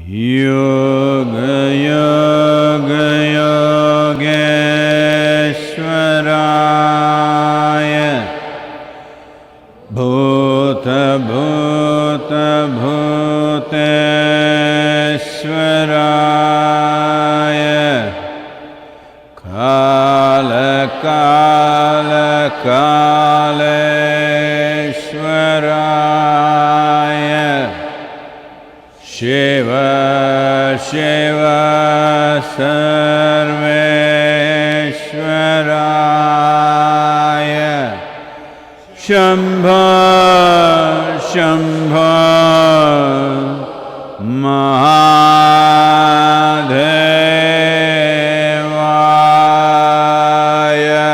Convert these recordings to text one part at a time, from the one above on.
Yoga Yoga Yogeshwaraya Bhuta Bhuta Bhuteshwaraya Kala Kala Kaleshwaraya Shiva Shiva Sarveshwaraya Shambho Shambho Mahadevaya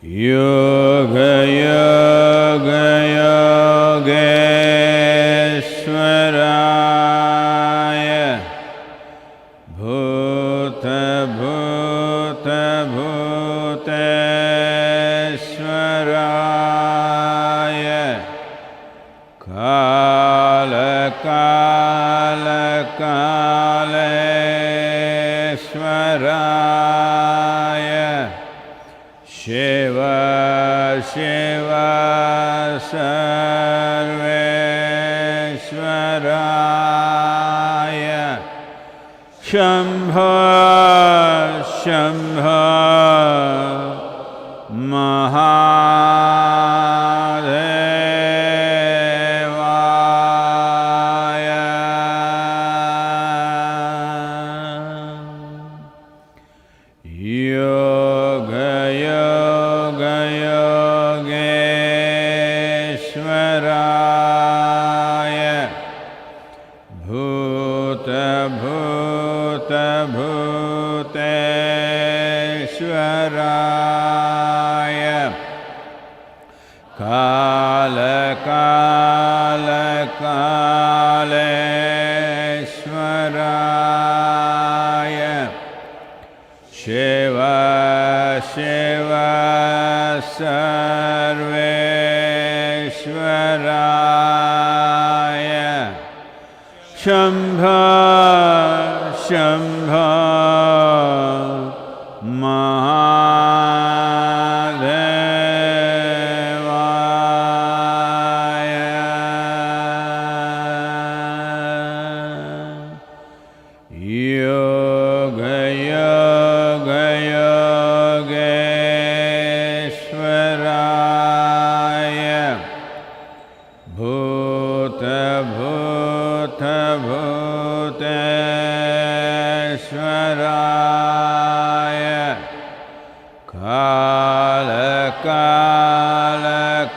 Yoga Yoga Yogeshwaraya Bhuta Bhuta Bhuteshwaraya Kala Kala Kaleshwaraya Shiva Shiva Sarveshwaraya Shambho Shambho Mahadevaya Yoga Yoga Yogeshwaraya Bhuta Bhuta Bhuteshwaraya Kala Kala Kaleshwaraya Shiva Shiva Sarveshwaraya Shambho Shambho Mahadevaya Yoga Yoga Yogeshwaraya Bhuta Bhuta Bhuteshwaraya Kala Kala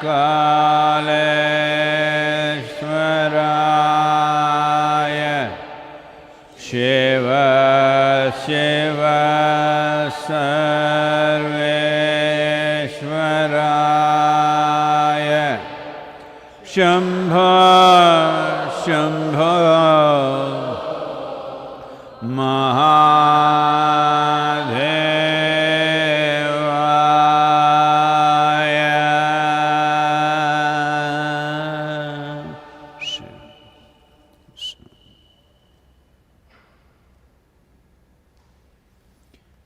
Kaleshwaraya Shiva Shiva Sarveshwaraya Shambho Shambho Mahadevaya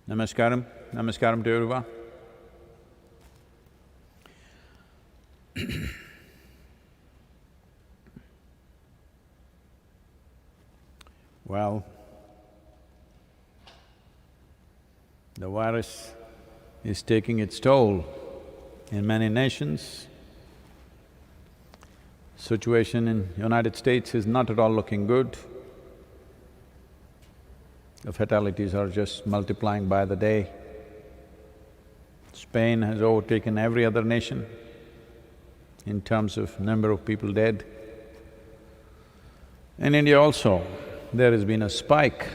Namaskaram, namaskaram to everyone. Well, the virus is taking its toll in many nations. Situation in United States is not at all looking good. The fatalities are just multiplying by the day. Spain has overtaken every other nation in terms of number of people dead. In India also, there has been a spike.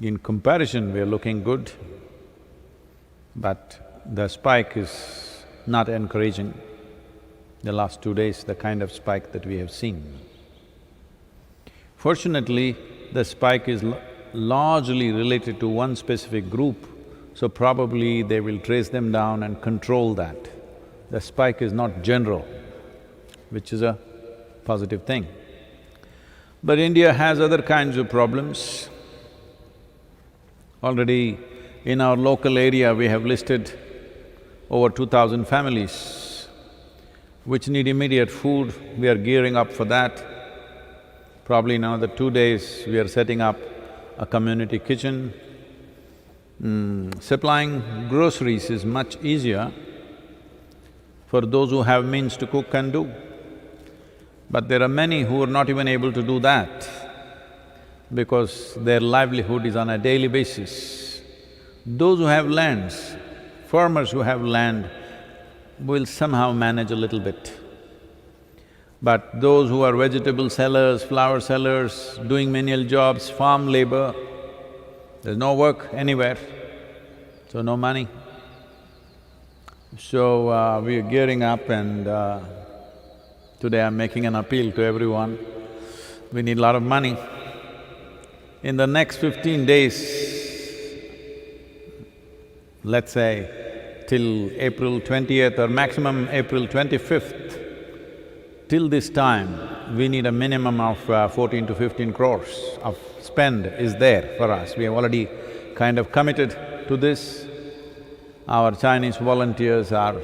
In comparison, we are looking good, but the spike is not encouraging. The last 2 days, the kind of spike that we have seen. Fortunately, the spike is largely related to one specific group, so probably they will trace them down and control that. the spike is not general, which is a positive thing. But India has other kinds of problems. Already in our local area, we have listed over 2,000 families which need immediate food. We are gearing up for that. Probably in another 2 days, we are setting up a community kitchen. Supplying groceries is much easier for those who have means to cook and do. But there are many who are not even able to do that because their livelihood is on a daily basis. Those who have lands, farmers who have land, will somehow manage a little bit. But those who are vegetable sellers, flower sellers, doing menial jobs, farm labor, there's no work anywhere, so no money. So, we are gearing up and today I'm making an appeal to everyone. We need a lot of money. In the next 15 days, let's say till April 20th or maximum April 25th, till this time, we need a minimum of 14 to 15 crores of spend is there for us. We have already kind of committed to this. Our Chinese volunteers are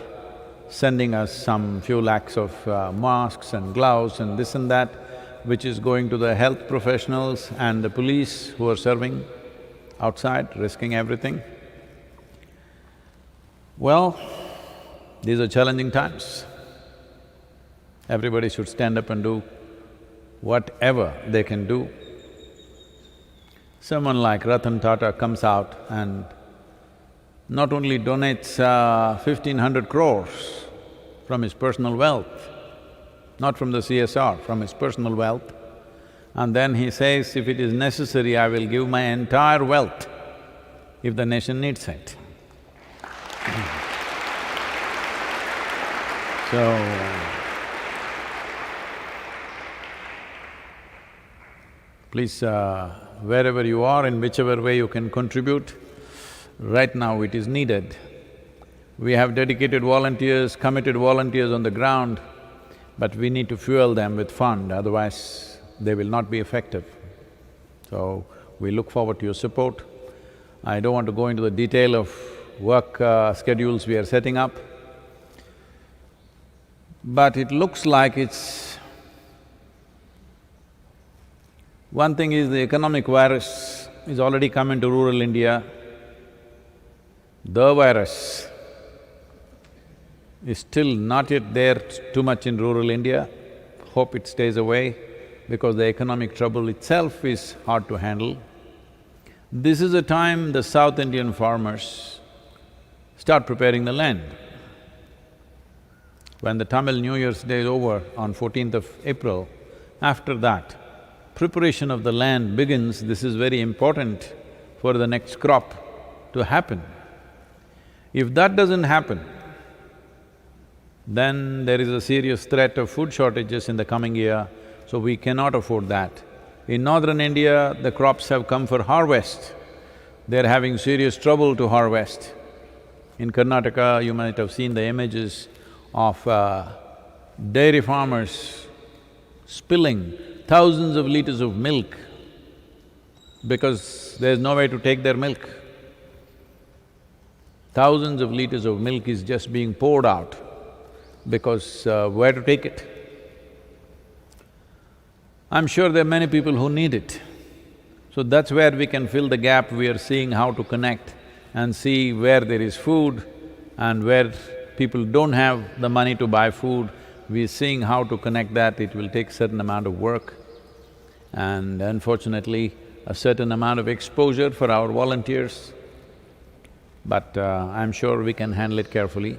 sending us some few lakhs of masks and gloves and this and that, which is going to the health professionals and the police who are serving outside, risking everything. Well, these are challenging times. Everybody should stand up and do whatever they can do. Someone like Ratan Tata comes out and not only donates 1,500 crores from his personal wealth, not from the CSR, from his personal wealth, and then he says, if it is necessary, I will give my entire wealth if the nation needs it. So, please, wherever you are, in whichever way you can contribute, right now it is needed. We have dedicated volunteers, committed volunteers on the ground, but we need to fuel them with fund, otherwise they will not be effective. So, we look forward to your support. I don't want to go into the detail of work schedules we are setting up, but it looks like it's… One thing is the economic virus is already come into rural India. The virus is still not yet there too much in rural India. Hope it stays away because the economic trouble itself is hard to handle. This is a time the South Indian farmers start preparing the land. When the Tamil New Year's Day is over on 14th of April, after that, preparation of the land begins. This is very important for the next crop to happen. If that doesn't happen, then there is a serious threat of food shortages in the coming year, so we cannot afford that. In northern India, the crops have come for harvest. They're having serious trouble to harvest. In Karnataka, you might have seen the images of dairy farmers spilling thousands of liters of milk because there's no way to take their milk. Thousands of liters of milk is just being poured out because where to take it? I'm sure there are many people who need it. So that's where we can fill the gap. We are seeing how to connect and see where there is food and where people don't have the money to buy food. We're seeing how to connect that. It will take certain amount of work and unfortunately a certain amount of exposure for our volunteers, but I'm sure we can handle it carefully.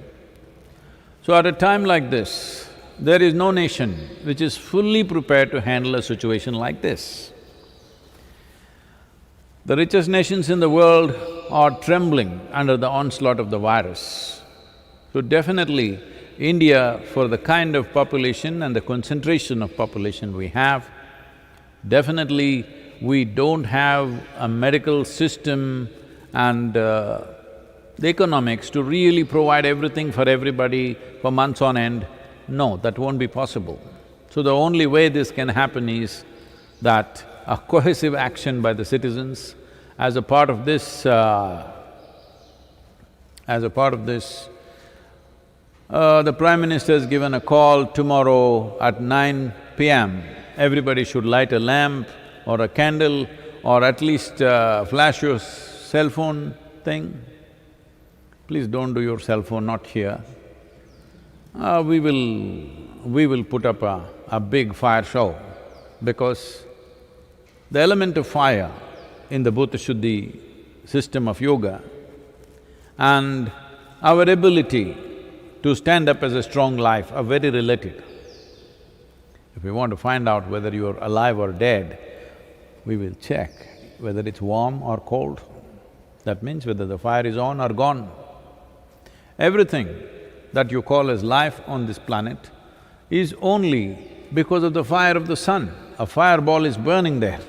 So at a time like this, there is no nation which is fully prepared to handle a situation like this. The richest nations in the world are trembling under the onslaught of the virus. So definitely, India, for the kind of population and the concentration of population we have, definitely we don't have a medical system and the economics to really provide everything for everybody for months on end. No, that won't be possible. So the only way this can happen is that a cohesive action by the citizens as a part of this, the Prime Minister has given a call tomorrow at 9 p.m. Everybody should light a lamp or a candle or at least flash your cell phone thing. Please don't do your cell phone, not here. We will put up a big fire show because the element of fire in the Bhuta Shuddhi system of yoga and our ability to stand up as a strong life are very related. If we want to find out whether you're alive or dead, we will check whether it's warm or cold. That means whether the fire is on or gone. Everything that you call as life on this planet is only because of the fire of the sun. A fireball is burning there.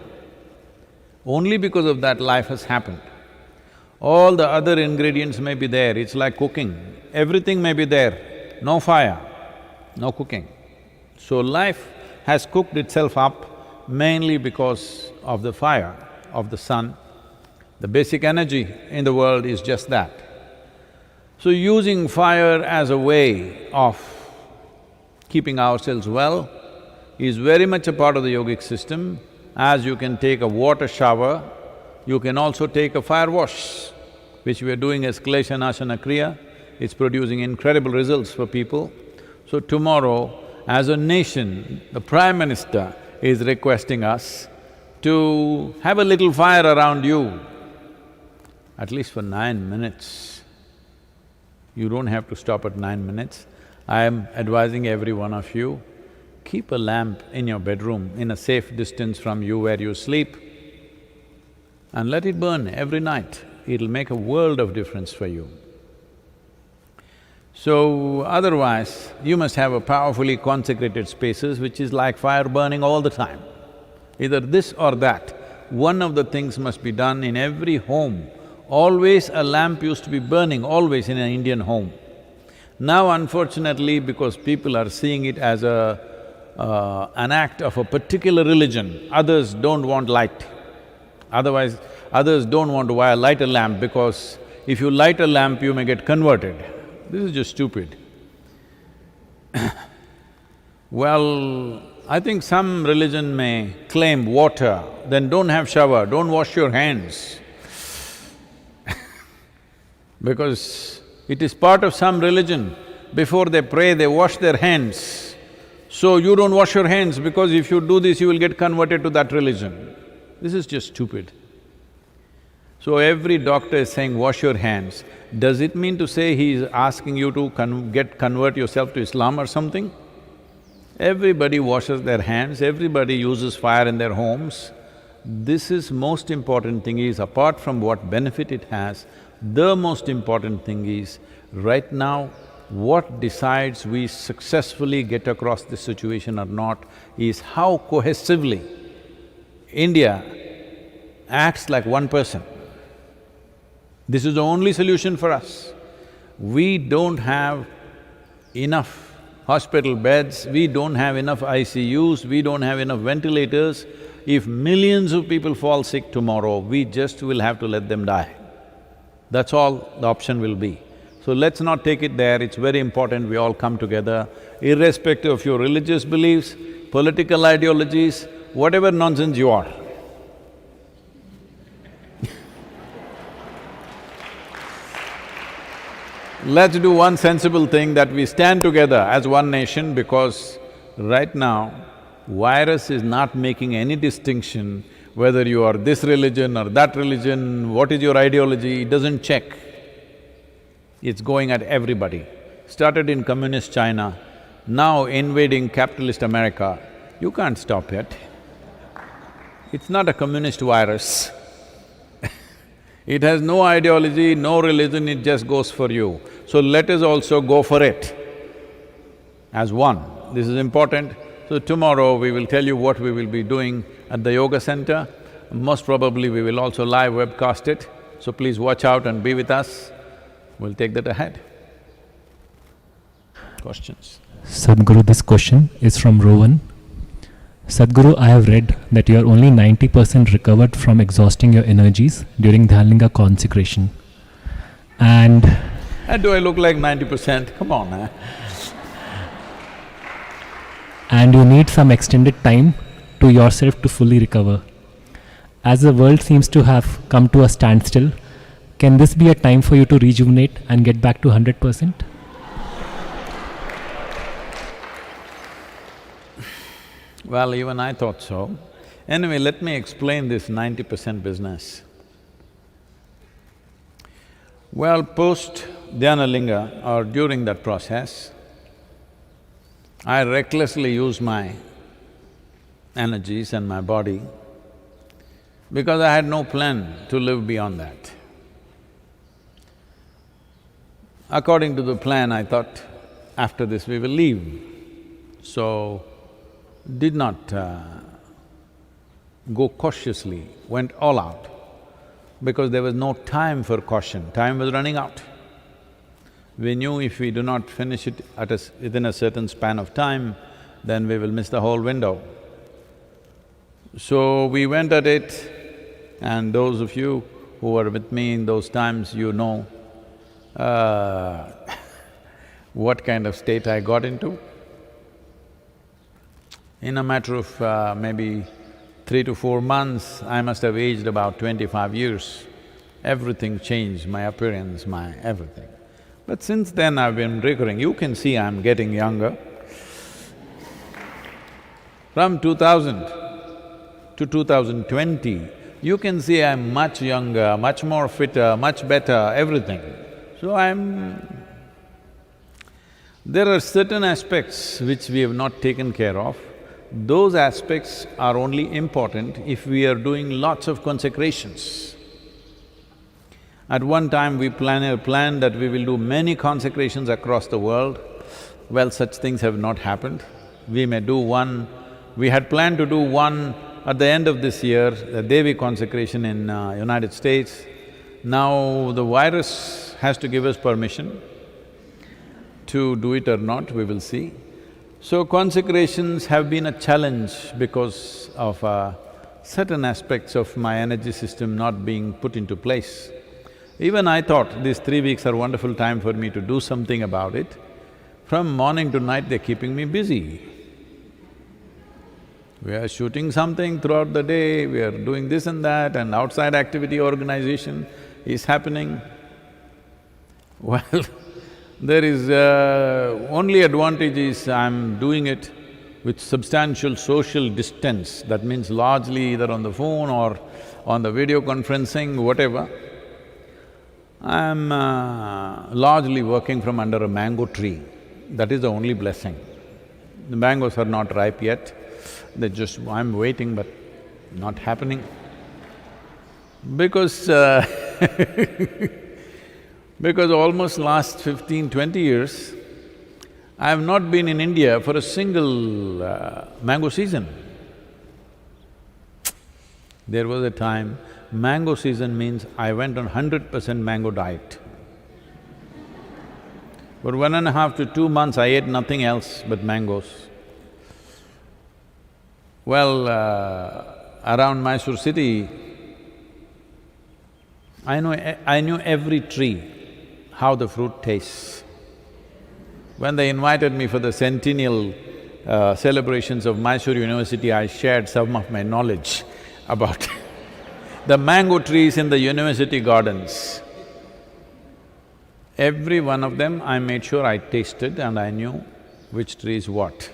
Only because of that life has happened. All the other ingredients may be there, it's like cooking. Everything may be there, no fire, no cooking. So life has cooked itself up mainly because of the fire of the sun. The basic energy in the world is just that. So using fire as a way of keeping ourselves well is very much a part of the yogic system. As you can take a water shower, you can also take a fire wash, which we are doing as Kleshanashana Kriya. It's producing incredible results for people. So tomorrow, as a nation, the Prime Minister is requesting us to have a little fire around you, at least for 9 minutes. You don't have to stop at 9 minutes. I am advising every one of you, keep a lamp in your bedroom in a safe distance from you where you sleep and let it burn every night. It'll make a world of difference for you. So, otherwise, you must have a powerfully consecrated spaces which is like fire burning all the time. Either this or that, one of the things must be done in every home. Always a lamp used to be burning, always in an Indian home. Now unfortunately, because people are seeing it as an act of a particular religion, others don't want light. Otherwise, others don't want to light a lamp because if you light a lamp, you may get converted. This is just stupid. Well, I think some religion may claim water, then don't have shower, don't wash your hands. Because it is part of some religion, before they pray, they wash their hands. So you don't wash your hands because if you do this, you will get converted to that religion. This is just stupid. So every doctor is saying, wash your hands. Does it mean to say he is asking you to convert yourself to Islam or something? Everybody washes their hands, everybody uses fire in their homes. This is most important thing is, apart from what benefit it has, the most important thing is, right now, what decides we successfully get across this situation or not is how cohesively India acts like one person. This is the only solution for us. We don't have enough hospital beds, we don't have enough ICUs, we don't have enough ventilators. If millions of people fall sick tomorrow, we just will have to let them die. That's all the option will be. So let's not take it there, it's very important we all come together, irrespective of your religious beliefs, political ideologies, whatever nonsense you are. Let's do one sensible thing, that we stand together as one nation, because right now, virus is not making any distinction whether you are this religion or that religion, what is your ideology, it doesn't check. It's going at everybody. Started in communist China, now invading capitalist America, you can't stop it. It's not a communist virus. It has no ideology, no religion, it just goes for you. So let us also go for it as one. This is important. So tomorrow we will tell you what we will be doing at the yoga center. Most probably we will also live webcast it, so please watch out and be with us. we'll take that ahead. Questions? Sadhguru, this question is from Rowan. Sadhguru, I have read that you are only 90% recovered from exhausting your energies during Dhyanalinga consecration. And do I look like 90%? Come on, And you need some extended time to yourself to fully recover. As the world seems to have come to a standstill, can this be a time for you to rejuvenate and get back to 100%? Well, even I thought so. Anyway, let me explain this 90% business. Well, post Dhyanalinga or during that process, I recklessly used my energies and my body because I had no plan to live beyond that. According to the plan, I thought after this we will leave. So, did not go cautiously, went all out because there was no time for caution, time was running out. We knew if we do not finish it within a certain span of time, then we will miss the whole window. So we went at it, and those of you who were with me in those times, you know what kind of state I got into. In a matter of maybe 3 to 4 months, I must have aged about 25 years. Everything changed, my appearance, my everything. But since then I've been recurring. You can see I'm getting younger. From 2000 to 2020, you can see I'm much younger, much more fitter, much better, everything. So there are certain aspects which we have not taken care of. Those aspects are only important if we are doing lots of consecrations. At one time we planned that we will do many consecrations across the world. Well, such things have not happened. We may do one… We had planned to do one at the end of this year, the Devi consecration in United States. Now the virus has to give us permission to do it or not, we will see. So consecrations have been a challenge because of certain aspects of my energy system not being put into place. Even I thought these 3 weeks are a wonderful time for me to do something about it. From morning to night, they're keeping me busy. We are shooting something throughout the day, we are doing this and that, and outside activity organization is happening. Well, there is only advantage is I'm doing it with substantial social distance. That means largely either on the phone or on the video conferencing, whatever. I'm largely working from under a mango tree. That is the only blessing. The mangoes are not ripe yet. I'm waiting but not happening. Because because almost last 15–20 years, I have not been in India for a single mango season. There was a time, mango season means I went on 100% mango diet. For 1.5 to 2 months, I ate nothing else but mangoes. Well, around Mysore city, I knew every tree, how the fruit tastes. When they invited me for the centennial celebrations of Mysore University, I shared some of my knowledge about the mango trees in the university gardens. Every one of them, I made sure I tasted and I knew which tree is what.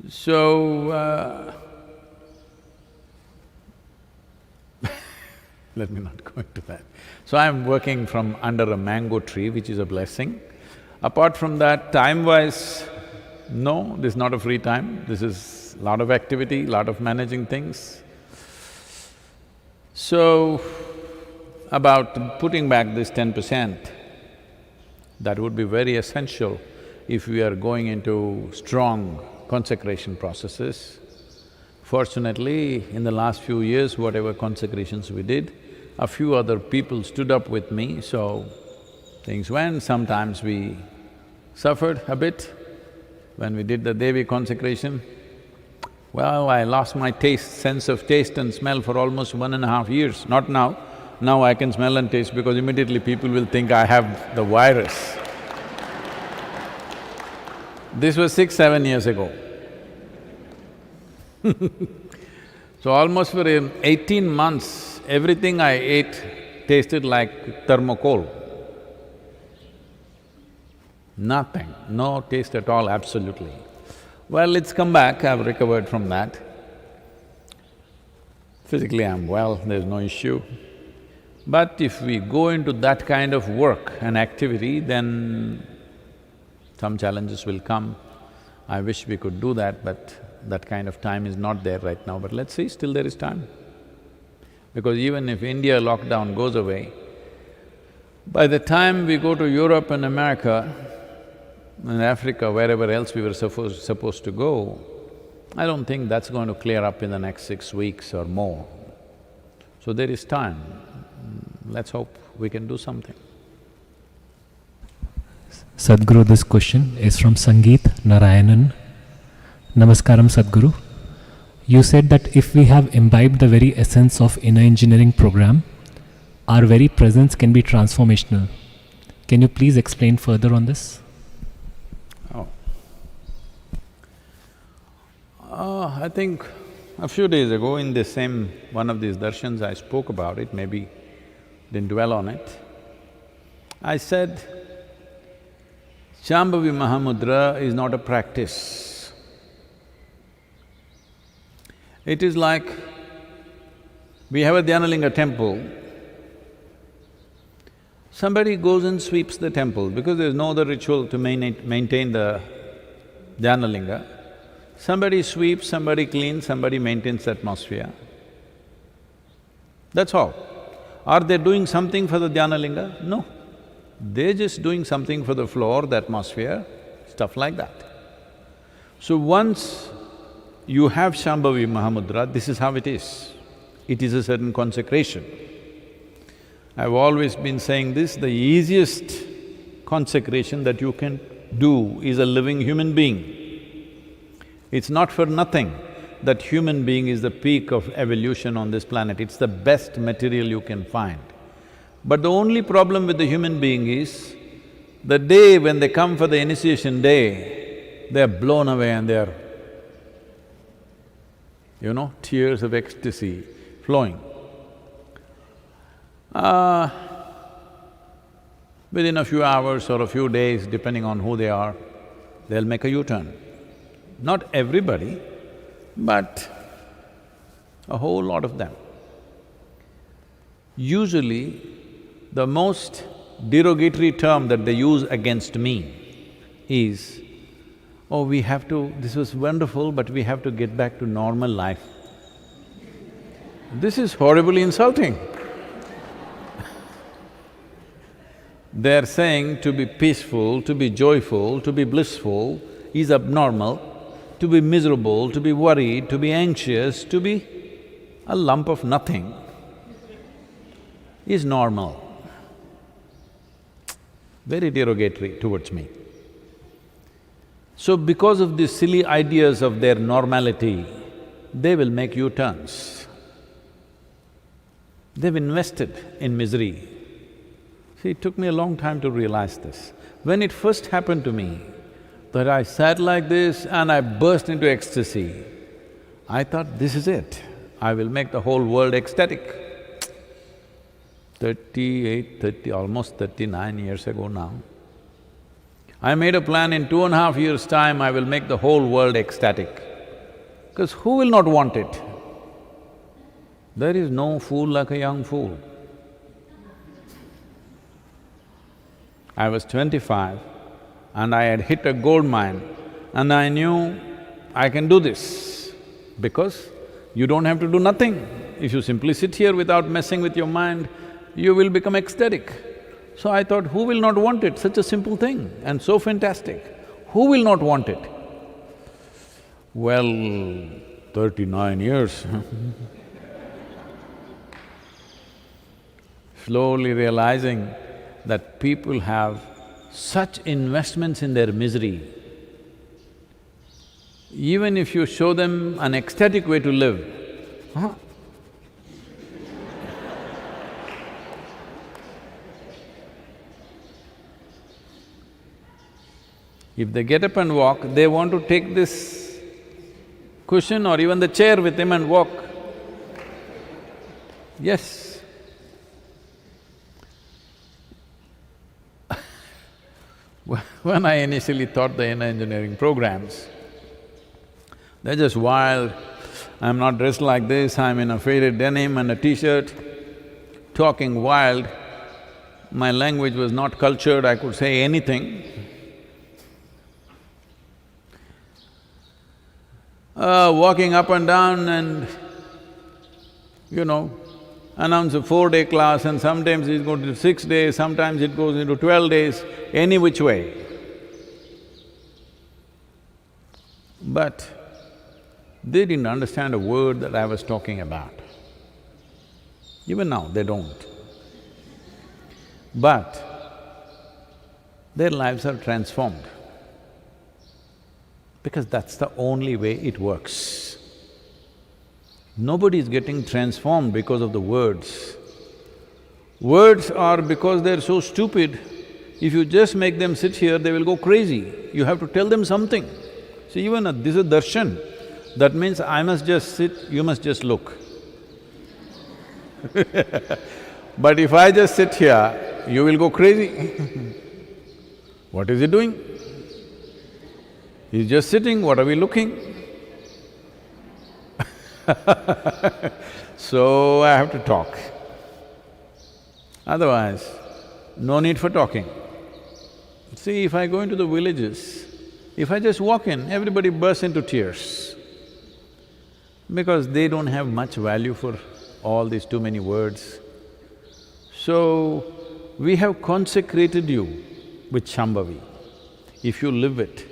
So, let me not go into that. So I'm working from under a mango tree, which is a blessing. Apart from that, time-wise, no, this is not a free time, this is lot of activity, lot of managing things. So, about putting back this 10%, that would be very essential if we are going into strong consecration processes. Fortunately, in the last few years, whatever consecrations we did, A few other people stood up with me, so things went. Sometimes we suffered a bit when we did the Devi consecration. Well, I lost my sense of taste and smell for almost 1.5 years, not now. Now I can smell and taste because immediately people will think I have the virus. This was 6, 7 years ago. So almost for 18 months, everything I ate tasted like thermocol. Nothing, no taste at all, absolutely. Well, it's come back, I've recovered from that. Physically I'm well, there's no issue. But if we go into that kind of work and activity, then some challenges will come. I wish we could do that, but that kind of time is not there right now. But let's see, still there is time. Because even if India lockdown goes away, by the time we go to Europe and America and Africa, wherever else we were supposed to go, I don't think that's going to clear up in the next 6 weeks or more. So there is time. Let's hope we can do something. Sadhguru, this question is from Sangeet Narayanan. Namaskaram, Sadhguru. You said that if we have imbibed the very essence of inner engineering program, our very presence can be transformational. Can you please explain further on this? I think a few days ago in this same one of these darshans I spoke about it, maybe didn't dwell on it. I said, Shambhavi Mahamudra is not a practice. It is like, we have a Dhyanalinga temple, somebody goes and sweeps the temple because there's no other ritual to maintain the Dhyanalinga. Somebody sweeps, somebody cleans, somebody maintains the atmosphere. That's all. Are they doing something for the Dhyanalinga? No. They're just doing something for the floor, the atmosphere, stuff like that. So once you have Shambhavi Mahamudra, this is how it is. It is a certain consecration. I've always been saying this, the easiest consecration that you can do is a living human being. It's not for nothing that human being is the peak of evolution on this planet, it's the best material you can find. But the only problem with the human being is, the day when they come for the initiation day, they're blown away and they're, tears of ecstasy flowing. Within a few hours or a few days, depending on who they are, they'll make a U-turn. Not everybody, but a whole lot of them. Usually, the most derogatory term that they use against me is, oh, this was wonderful, but we have to get back to normal life. This is horribly insulting. They're saying to be peaceful, to be joyful, to be blissful is abnormal. To be miserable, to be worried, to be anxious, to be a lump of nothing is normal. Very derogatory towards me. So because of these silly ideas of their normality, they will make U-turns. They've invested in misery. See, it took me a long time to realize this. When it first happened to me, that I sat like this and I burst into ecstasy, I thought, this is it, I will make the whole world ecstatic. almost 39 years ago now, I made a plan in 2.5 years' time I will make the whole world ecstatic. Because who will not want it? There is no fool like a young fool. I was 25 and I had hit a gold mine and I knew I can do this because you don't have to do nothing. If you simply sit here without messing with your mind, you will become ecstatic. So I thought, who will not want it? Such a simple thing and so fantastic. Who will not want it? Well, 39 years slowly realizing that people have such investments in their misery. Even if you show them an ecstatic way to live, huh? If they get up and walk, they want to take this cushion or even the chair with him and walk. Yes. When I initially taught the inner engineering programs, they're just wild. I'm not dressed like this, I'm in a faded denim and a t-shirt, talking wild. My language was not cultured, I could say anything. Walking up and down and, announce a 4-day class and sometimes it goes to 6 days, sometimes it goes into 12 days, any which way. But they didn't understand a word that I was talking about. Even now, they don't. But their lives are transformed, because that's the only way it works. Nobody is getting transformed because of the words. Words are because they're so stupid, if you just make them sit here, they will go crazy. You have to tell them something. See, even this is darshan. That means I must just sit, you must just look. But if I just sit here, you will go crazy. What is he doing? He's just sitting, what are we looking? So I have to talk. Otherwise, no need for talking. See, if I go into the villages, if I just walk in, everybody bursts into tears because they don't have much value for all these too many words. So, we have consecrated you with Shambhavi. If you live it,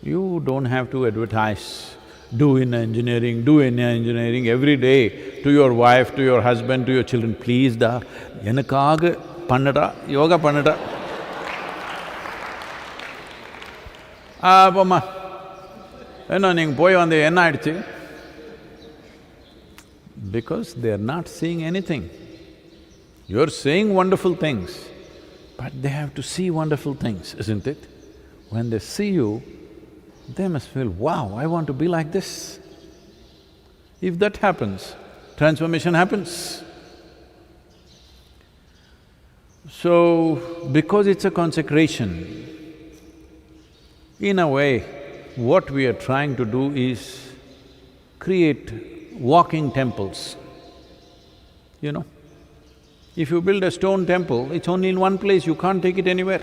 you don't have to advertise, do inner engineering every day to your wife, to your husband, to your children. Please da, enakkaga pannada, yoga pannada. Apoma, enna neenga poi vande enna aiduchu? Because they're not seeing anything. You're saying wonderful things, but they have to see wonderful things, isn't it? When they see you, they must feel, wow, I want to be like this. If that happens, transformation happens. So, because it's a consecration, in a way, what we are trying to do is create walking temples, If you build a stone temple, it's only in one place, you can't take it anywhere.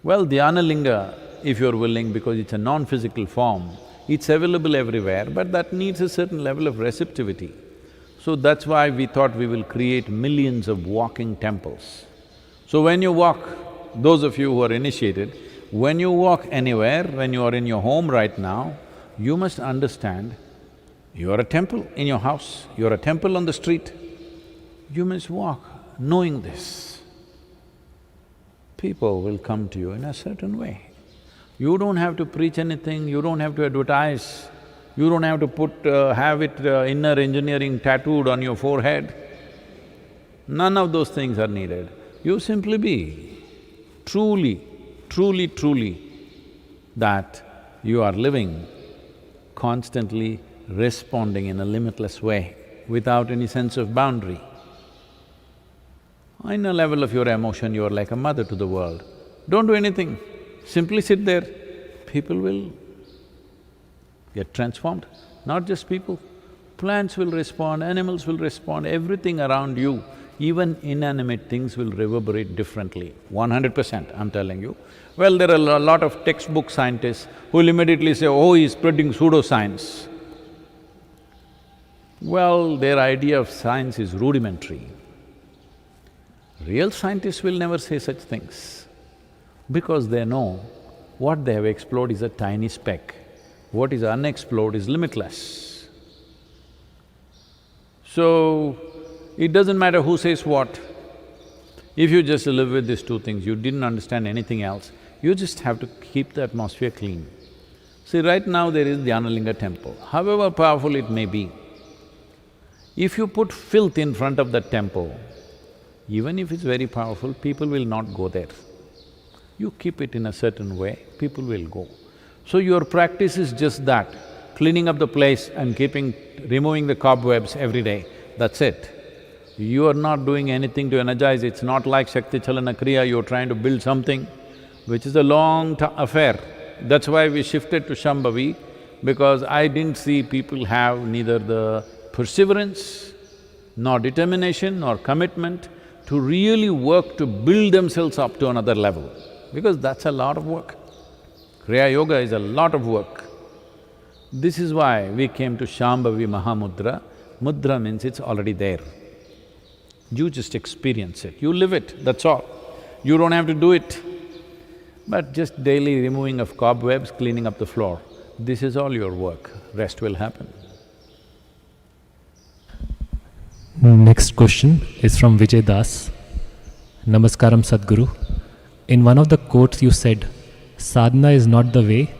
Well, Dhyana Linga, if you're willing, because it's a non-physical form, it's available everywhere, but that needs a certain level of receptivity. So that's why we thought we will create millions of walking temples. So when you walk, those of you who are initiated, when you walk anywhere, when you are in your home right now, you must understand you are a temple in your house, you are a temple on the street. You must walk knowing this. People will come to you in a certain way. You don't have to preach anything, you don't have to advertise, you don't have to have it inner engineering tattooed on your forehead. None of those things are needed. You simply be truly that you are living, constantly responding in a limitless way, without any sense of boundary. In a level of your emotion, you are like a mother to the world. Don't do anything, simply sit there, people will get transformed. Not just people, plants will respond, animals will respond, everything around you, even inanimate things will reverberate differently, 100%, I'm telling you. Well, there are a lot of textbook scientists who will immediately say, oh, he's spreading pseudoscience. Well, their idea of science is rudimentary. Real scientists will never say such things, because they know what they have explored is a tiny speck, what is unexplored is limitless. So, It doesn't matter who says what. If you just live with these two things, you didn't understand anything else, you just have to keep the atmosphere clean. See, right now there is Dhyanalinga temple, however powerful it may be, if you put filth in front of that temple, even if it's very powerful, people will not go there. You keep it in a certain way, people will go. So your practice is just that, cleaning up the place and removing the cobwebs every day, that's it. You are not doing anything to energize, it's not like Shakti Chalana Kriya, you're trying to build something, which is a long affair. That's why we shifted to Shambhavi, because I didn't see people have neither the perseverance, nor determination, nor commitment to really work to build themselves up to another level, because that's a lot of work. Kriya Yoga is a lot of work. This is why we came to Shambhavi Mahamudra. Mudra means it's already there. You just experience it, you live it, that's all. You don't have to do it. But just daily removing of cobwebs, cleaning up the floor, this is all your work, rest will happen. Next question is from Vijay Das. Namaskaram Sadhguru. In one of the quotes you said, sadhana is not the way,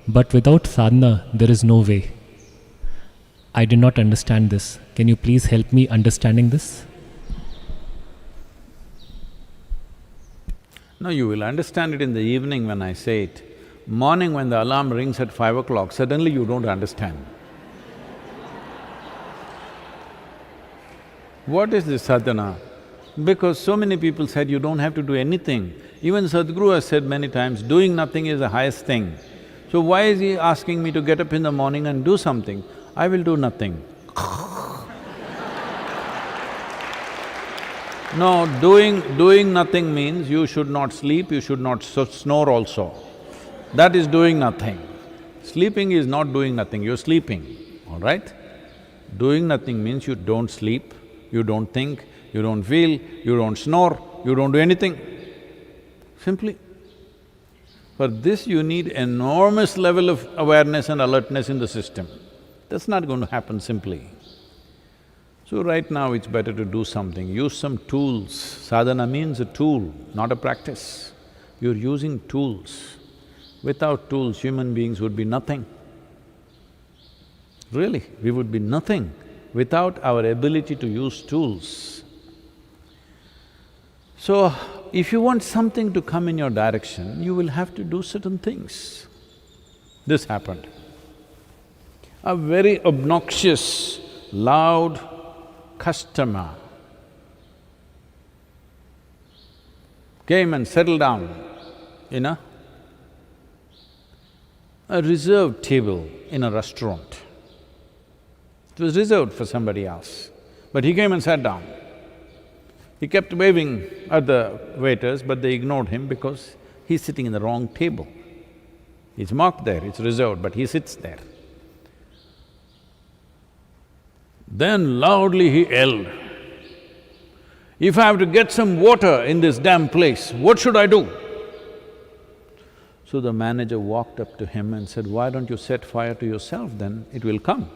but without sadhana there is no way. I did not understand this. Can you please help me understanding this? No, you will understand it in the evening when I say it. Morning when the alarm rings at 5 o'clock, suddenly you don't understand. What is this sadhana? Because so many people said you don't have to do anything. Even Sadhguru has said many times, doing nothing is the highest thing. So why is he asking me to get up in the morning and do something? I will do nothing. No, doing nothing means you should not sleep, you should not snore also. That is doing nothing. Sleeping is not doing nothing, you're sleeping, all right? Doing nothing means you don't sleep, you don't think, you don't feel, you don't snore, you don't do anything, simply. For this you need enormous level of awareness and alertness in the system. That's not going to happen simply. So right now it's better to do something, use some tools. Sadhana means a tool, not a practice. You're using tools. Without tools, human beings would be nothing. Really, we would be nothing without our ability to use tools. So, if you want something to come in your direction, you will have to do certain things. This happened. A very obnoxious, loud customer came and settled down in a reserved table in a restaurant. It was reserved for somebody else, but he came and sat down. He kept waving at the waiters, but they ignored him because he's sitting in the wrong table. It's marked there, it's reserved, but he sits there. Then loudly he yelled, "If I have to get some water in this damn place, what should I do?" So the manager walked up to him and said, "Why don't you set fire to yourself, then it will come."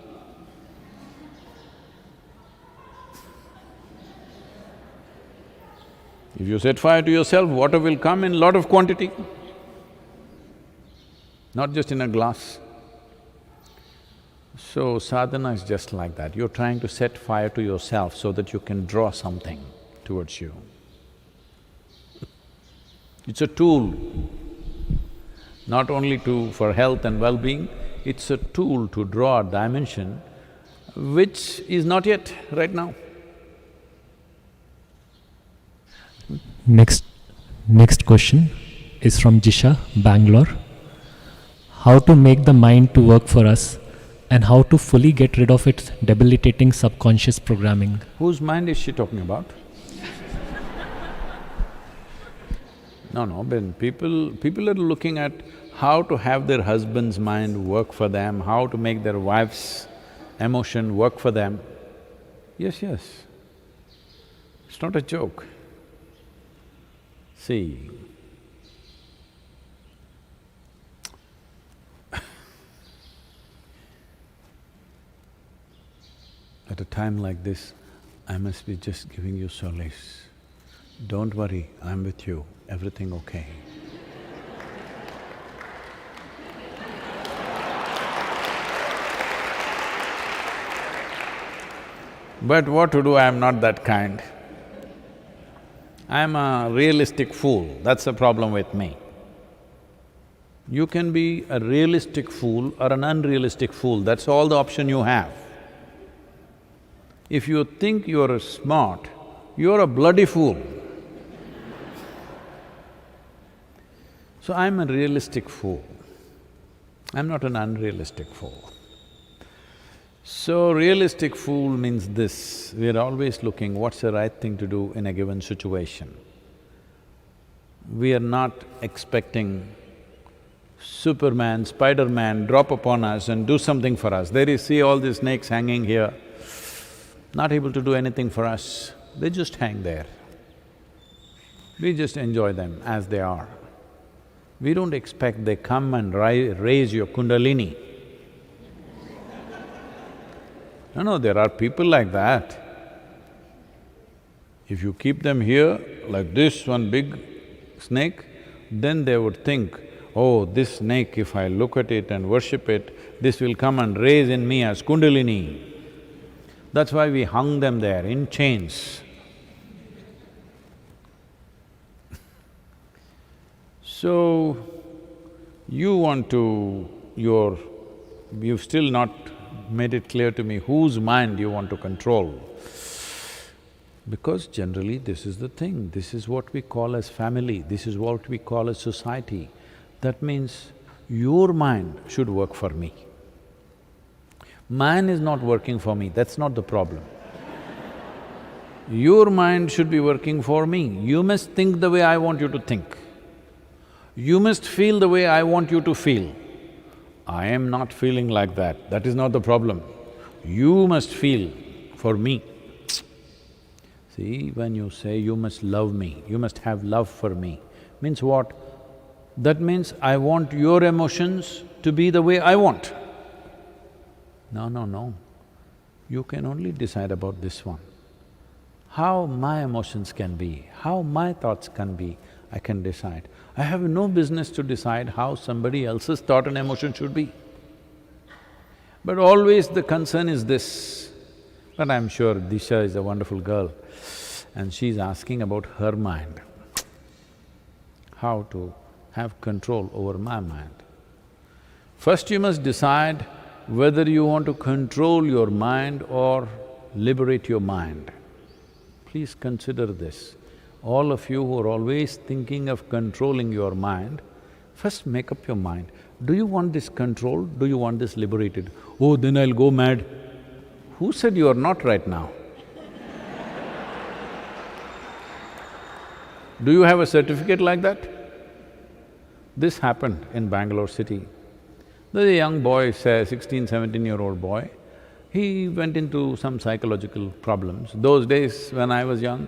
If you set fire to yourself, water will come in lot of quantity, not just in a glass. So sadhana is just like that, you're trying to set fire to yourself so that you can draw something towards you. It's a tool, not only for health and well-being, it's a tool to draw a dimension which is not yet right now. Next question is from Jisha, Bangalore. How to make the mind to work for us and how to fully get rid of its debilitating subconscious programming? Whose mind is she talking about? No, Ben, people are looking at how to have their husband's mind work for them, how to make their wife's emotion work for them. Yes, it's not a joke. See, at a time like this, I must be just giving you solace. Don't worry, I'm with you, everything okay. But what to do, I'm not that kind. I'm a realistic fool, that's the problem with me. You can be a realistic fool or an unrealistic fool, that's all the option you have. If you think you're smart, you're a bloody fool. So I'm a realistic fool. I'm not an unrealistic fool. So realistic fool means this, we're always looking what's the right thing to do in a given situation. We are not expecting Superman, Spider-Man drop upon us and do something for us. There you see all these snakes hanging here, not able to do anything for us, they just hang there. We just enjoy them as they are. We don't expect they come and raise your kundalini. No, there are people like that. If you keep them here, like this one big snake, then they would think, oh, this snake, if I look at it and worship it, this will come and raise in me as kundalini. That's why we hung them there in chains. So, you want to… you've still not made it clear to me whose mind you want to control. Because generally this is the thing, this is what we call as family, this is what we call as society. That means your mind should work for me. Mine is not working for me, that's not the problem. Your mind should be working for me. You must think the way I want you to think. You must feel the way I want you to feel. I am not feeling like that, that is not the problem. You must feel for me. See, when you say you must love me, you must have love for me, means what? That means I want your emotions to be the way I want. No. You can only decide about this one. How my emotions can be, how my thoughts can be, I can decide. I have no business to decide how somebody else's thought and emotion should be. But always the concern is this. But I'm sure Disha is a wonderful girl and she's asking about her mind, how to have control over my mind. First you must decide whether you want to control your mind or liberate your mind. Please consider this. All of you who are always thinking of controlling your mind, first make up your mind. Do you want this controlled? Do you want this liberated? Oh, then I'll go mad. Who said you are not right now? Do you have a certificate like that? This happened in Bangalore city. There's a young boy, say 16, 17-year-old boy, he went into some psychological problems. Those days when I was young,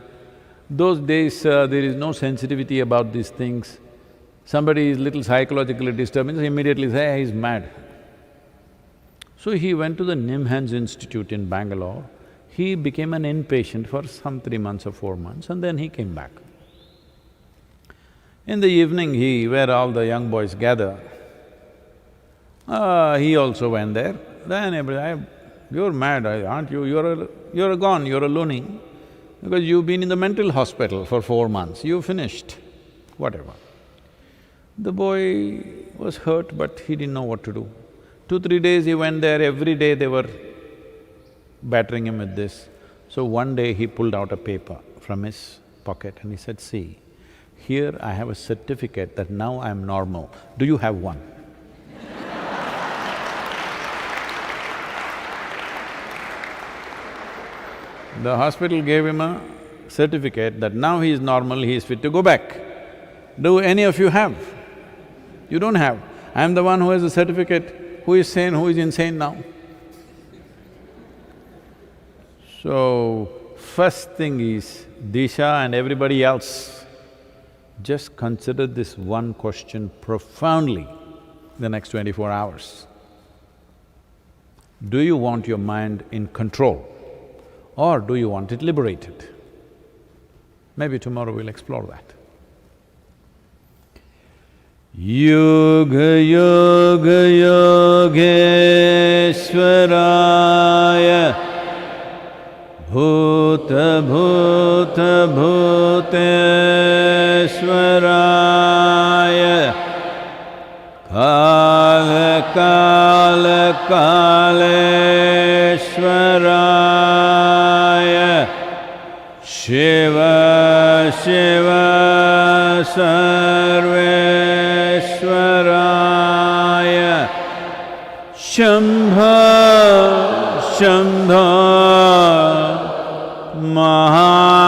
there is no sensitivity about these things. Somebody is little psychologically disturbed, immediately say, hey, he's mad. So he went to the Nimhans Institute in Bangalore. He became an inpatient for some 3 months or 4 months and then he came back. In the evening, where all the young boys gather, he also went there. Then everybody, you're mad, aren't you? You're gone, you're a loony. Because you've been in the mental hospital for 4 months, you finished, whatever. The boy was hurt, but he didn't know what to do. 2-3 days he went there, every day they were battering him with this. So one day he pulled out a paper from his pocket and he said, see, here I have a certificate that now I'm normal. Do you have one? The hospital gave him a certificate that now he is normal, he is fit to go back. Do any of you have? You don't have. I am the one who has a certificate. Who is sane, who is insane now? So, first thing is, Disha and everybody else, just consider this one question profoundly the next 24 hours. Do you want your mind in control? or do you want it liberated? Maybe tomorrow we'll explore that. Yoga Yoga Yogeshwaraya Bhuta Bhuta Bhuteshwaraya Kala Kala Kaleshwaraya Shiva Shiva Sarveshwaraya Shambha Shambha Maha